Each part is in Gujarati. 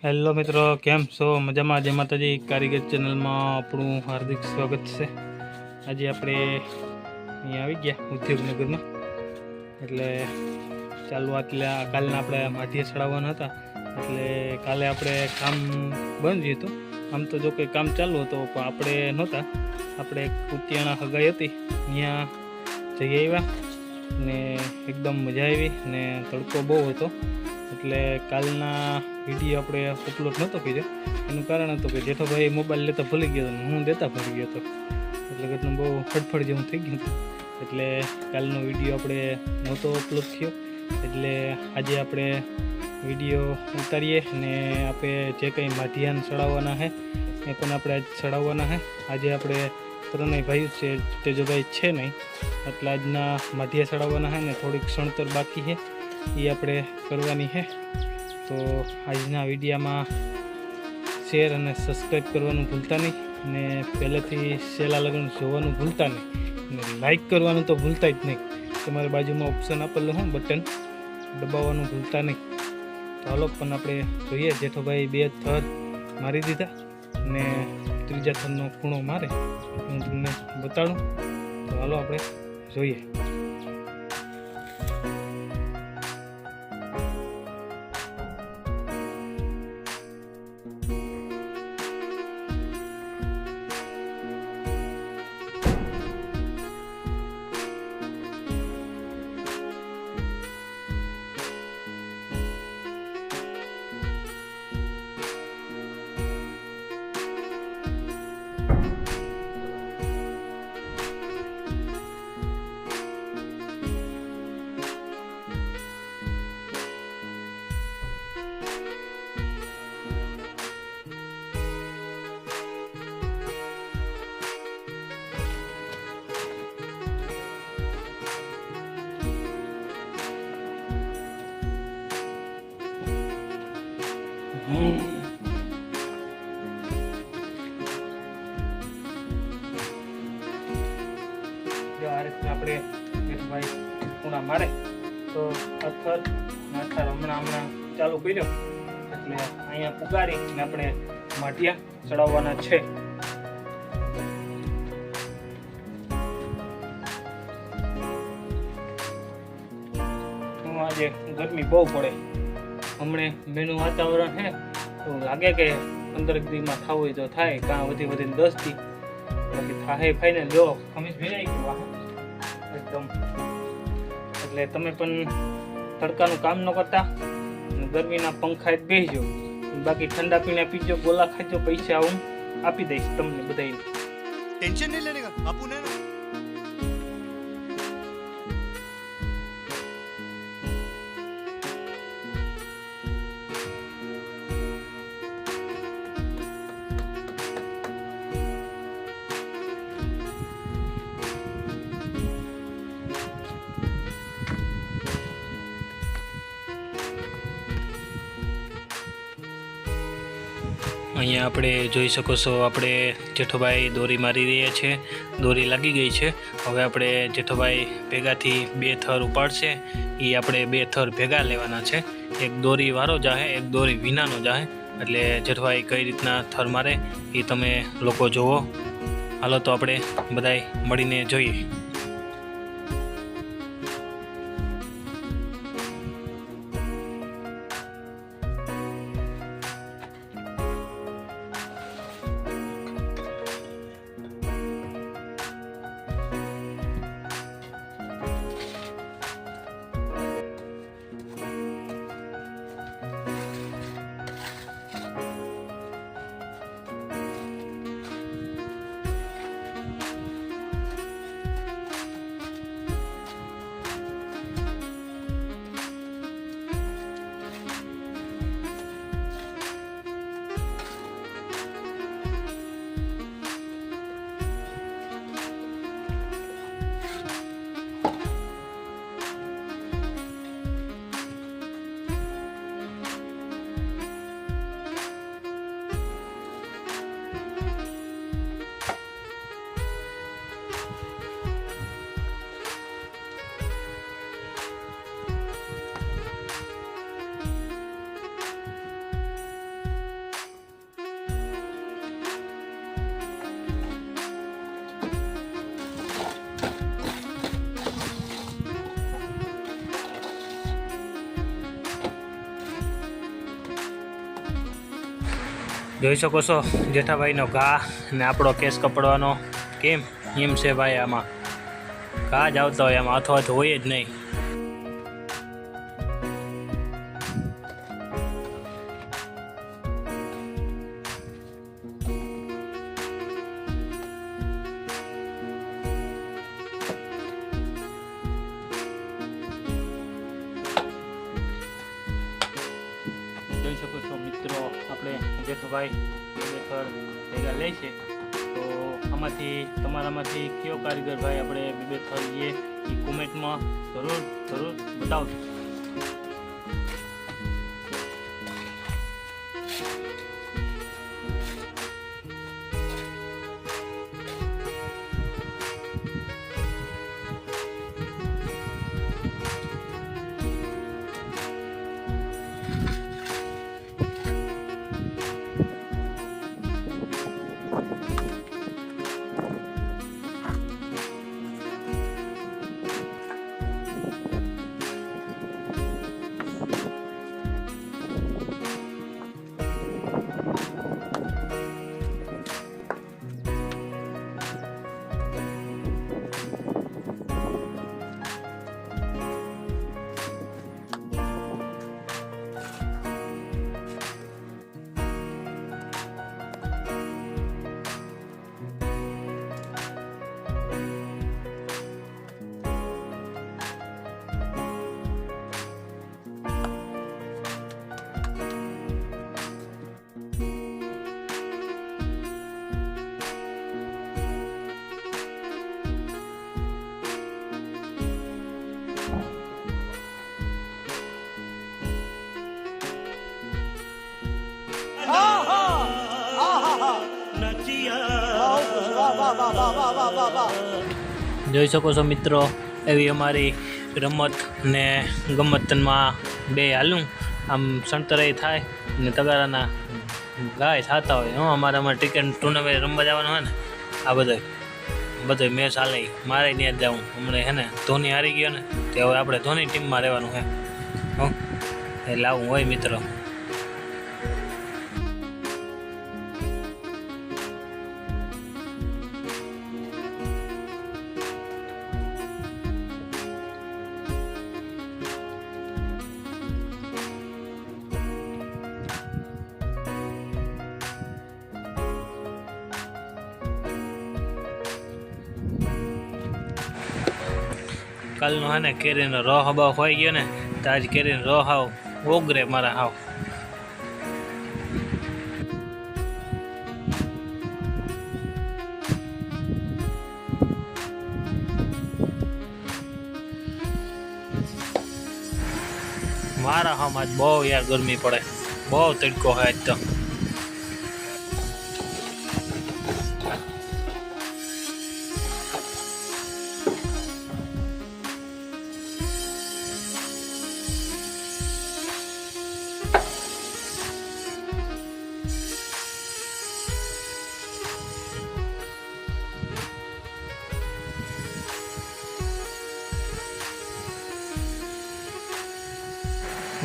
હેલો મિત્રો, કેમ છો? મજામાં? જય માતાજી. કારીગર ચેનલમાં આપણું હાર્દિક સ્વાગત છે. આજે આપણે અહીંયા આવી ગયા ઉદ્યોગનગરમાં. એટલે ચાલુ કાલના આપણે માટીએ ચડાવવાના હતા, એટલે કાલે આપણે કામ બંધ હતું. આમ તો જો કે કામ ચાલુ હતો, પણ આપણે નહોતા. આપણે કુતિયાણા હગાઈ હતી, ત્યાં જઈ આવ્યા ને એકદમ મજા આવી ને તડકો બહુ હતો. એટલે કાલના વિડીયો આપણે અપલોડ નહોતો કર્યો. એનું કારણ હતું કે જેઠોભાઈ મોબાઈલ લેતા ભૂલી ગયો હતો, હું દેતા ભૂલી ગયો હતો. એટલે કેટલું બહુ ફટફટ જેવું થઈ ગયું હતું. એટલે કાલનો વિડીયો આપણે નહોતો અપલોડ થયો. એટલે આજે આપણે વિડીયો ઉતારીએ ને આપણે જે કંઈ માધ્યાન ચડાવવાના છે એ પણ આપણે આજ ચડાવવાના છે. આજે આપણે ત્રણેય ભાઈઓ છે, તેજોભાઈ છે નહીં, એટલે આજના માધ્યા ચડાવવાના છે ને થોડીક ક્ષણતર બાકી છે, એ આપણે કરવાની છે. તો આજના વિડીયામાં શેર અને સબસ્ક્રાઈબ કરવાનું ભૂલતા નહીં, ને પહેલેથી છેલ્લા લગ્ન જોવાનું ભૂલતા નહીં, ને લાઈક કરવાનું તો ભૂલતા જ નહીં. તમારી બાજુમાં ઓપ્શન આપેલું હોય બટન, દબાવવાનું ભૂલતા નહીં. તો હાલો પણ આપણે જોઈએ. જેઠોભાઈ 2 થર મારી દીધા ને ત્રીજા થરનો ખૂણો મારે, હું તમને બતાડું. તો હાલો આપણે જોઈએ. જો આ રીતના આપણે જેઠભાઈ ખૂણા મારે તો અથર હમણાં ચાલુ કર્યો, એટલે અહીંયા પુગાડીને આપણે માટિયા ચડાવવાના છે. આજે ગરમી બહુ પડે, હમણે મેનું વાતાવરણ છે, એવું લાગે કે 15 દીમાં થવું હોય તો થાય, કાં વધીને 10 દી, બાકી થાય ફાઇનલ. જો ખમીસ ભેજાઈ ગયું એકદમ. એટલે તમે પણ તડકાનું કામ ન કરતા, ગરમીના પંખા જ બેસજો, બાકી ઠંડા પીણા પીજો, ગોલા ખાજો, પૈસા હું આપી દઈશ તમને બધાને. टेंशन नहीं लेने का आपू ने અહીંયા આપણે જોઈ શકો છો, આપણે જેઠોભાઈ દોરી મારી રહ્યા છે. દોરી લાગી ગઈ છે. હવે આપણે જેઠોભાઈ ભેગાથી 2 થર ઉપાડશે. એ આપણે 2 થર ભેગા લેવાના છે. એક દોરી વાળો જાહે, એક દોરી વિનાનો જાહે. એટલે જેઠોભાઈ કઈ રીતના થર મારે એ તમે લોકો જોવો. હાલો તો આપણે બધાય મળીને જોઈએ. જોઈ શકો છો જેઠાભાઈનો ઘા ને આપણો કેસ કપડવાનો કેમ એમ છે ભાઈ. આમાં ઘા જ આવતા હોય, આમાં હાથો હોય જ નહીં. જોઈ શકો છો મિત્રો, આપણે જેઠુભાઈ બેથર ભેગા લે છે. તો આમાંથી તમારામાંથી કયો કારીગર ભાઈ આપણે બેથર લઈએ એ કોમેન્ટમાં જરૂર બતાવજો. જોઈ શકો છો મિત્રો, એવી અમારી રમત ને ગમતમાં બે હાલું આમ સણતરાઈ થાય ને તગારાના ગાય થતા હોય. અમારામાં ક્રિકેટ ટુર્નામેન્ટ રમવા જવાનું હોય ને, આ બધો મેચ હાલે મારે ત્યાં જ જવું. હમણાં હે ને ધોની હારી ગયો ને, તે હવે આપણે ધોની ટીમમાં રહેવાનું હે. એટલે આવું હોય મિત્રો. કાલનો હે ને કેરીનો રો હબાવ હોય ગયો ને, તો આજ કેરીનો રો હાવ ઓગરે મારા હાવ. મારા હાવ આજ બહુ યાર ગરમી પડે, બહુ તડકો હોય આજ તો.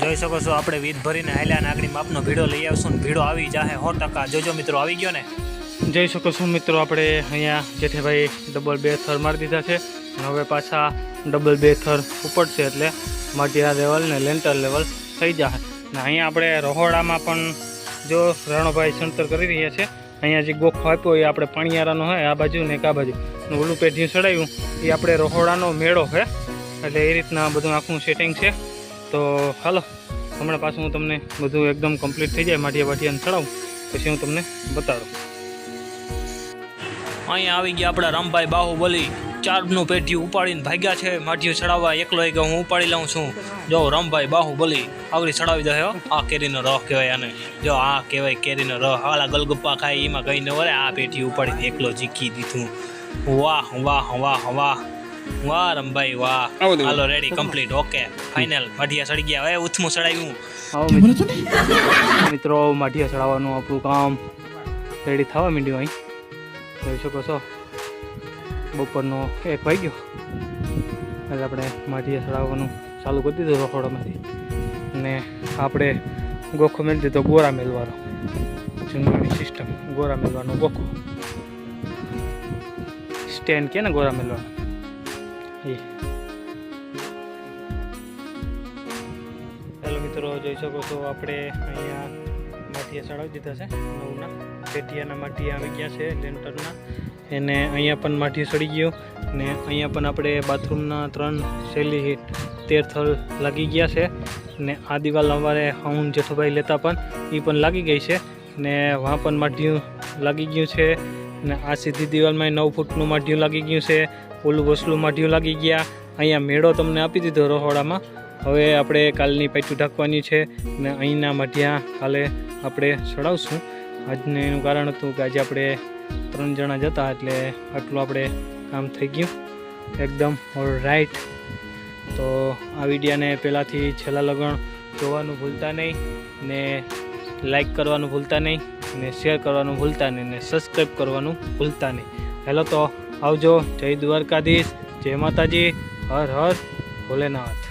જોઈ શકો છો આપણે વીજ ભરીને હાલ્યા ને આગળ માપનો ભીડો લઈ આવશું ને ભીડો આવી જાહે 100%. જોજો મિત્રો, આવી ગયો ને. જોઈ શકો છો મિત્રો, આપણે અહીંયા જેઠાભાઈ ડબલ 2 થર મારી દીધા છે અને હવે પાછા ડબલ 2 થર ઉપડશે એટલે માટીના લેવલ ને લેન્ટર લેવલ થઈ જશે. ને અહીંયા આપણે રહોડામાં પણ જો રણોભાઈ સણતર કરી રહ્યા છે. અહીંયા જે ગોખો આપ્યો એ આપણે પાણીયારાનો હોય, આ બાજુ ને એક આ બાજુ ઓલું પેઢી ચડાવ્યું એ આપણે રહોડાનો મેળો છે. એટલે એ રીતના બધું આખું સેટિંગ છે. તો હાલો હમણાં પાછું હું તમને બધું એકદમ કમ્પ્લીટ થઈ જાય, માટીયાને ચડાવું પછી હું તમને બતાડું. અહીંયા આવી ગયા આપણા રામભાઈ બાહુબલી, 4નું પેઢી ઉપાડીને ભાગ્યા છે માટીઓ ચડાવવા. એકલો એક હું ઉપાડી લઉં છું. જો રામભાઈ બાહુબલી આગળ ચડાવી દે. આ કેરીનો રહ કહેવાય આને. જો આ કહેવાય કેરીનો રહ. હાલા ગલગપ્પા ખાય એમાં કંઈ ન વળે. આ પેઢી ઉપાડીને એકલો જીકી દીધું. વાહ વાહ વાહ વાહ વાહ રમભાઈ વાહ. હાલો રેડી કમ્પ્લીટ ઓકે ફાઇનલ. માઠિયા ચડી ગયા. હવે ઉથમું ચડાવ્યું. મિત્રો માઠિયા ચડાવવાનું આપણું કામ રેડી થવા માંડ્યું. અહીં જોઈ શકો છો બપોરનો 1 વાગ્યો એટલે આપણે માઠિયા ચડાવવાનું ચાલુ કરી દીધું રખોડામાંથી. અને આપણે ગોખો મેળવી દીધો ગોરા મેળવાનો. જૂનવાણી સિસ્ટમ ગોરા મેલવાનો બોકો સ્ટેન્ડ કે ને ગોરા મેલવાનો એ હેલો મિત્રો, જોઈ શકો છો આપણે અહીંયા માટીયા ચડાવી દીધા છે નવના પેટિયાના માટીયા આવી ગયા છે લેન્ટરના એને અહીંયા પણ માટીયું ચડી ગયું ને અહીંયા પણ આપણે બાથરૂમના 3 શૈલી 13 થલ લાગી ગયા છે ને આ દિવાલ અમારે હું જેઠુભાઈ લેતા પણ એ પણ લાગી ગઈ છે ને વहाँ પણ માટીયું લાગી ગયું છે ને આ સીધી દિવાલમાં 9 ફૂટનું માટીયું લાગી ગયું છે. ઓલું વસલું માટીયું લાગી ગયા. અહીંયા મેળો તમને આપી દીધો રહોડામાં. હવે આપણે કાલની પાઇટું ઢાંકવાની છે ને અહીંના માટીયા કાલે આપણે ચડાવશું. આજનું એનું કારણ હતું કે આજે આપણે 3 જણા જતા એટલે આટલું આપણે કામ થઈ ગયું એકદમ ઓલરાઈટ. તો આ વિડીયાને પહેલાંથી છેલ્લા લગણ જોવાનું ભૂલતા નહીં ને લાઈક કરવાનું ભૂલતા નહીં ને શેર કરવાનું ભૂલતા નહીં ને સબસ્ક્રાઈબ કરવાનું ભૂલતા નહીં. હેલો તો આવજો. જય દ્વારકાધીશ, જય માતાજી, હર હર ભોલેનાથ.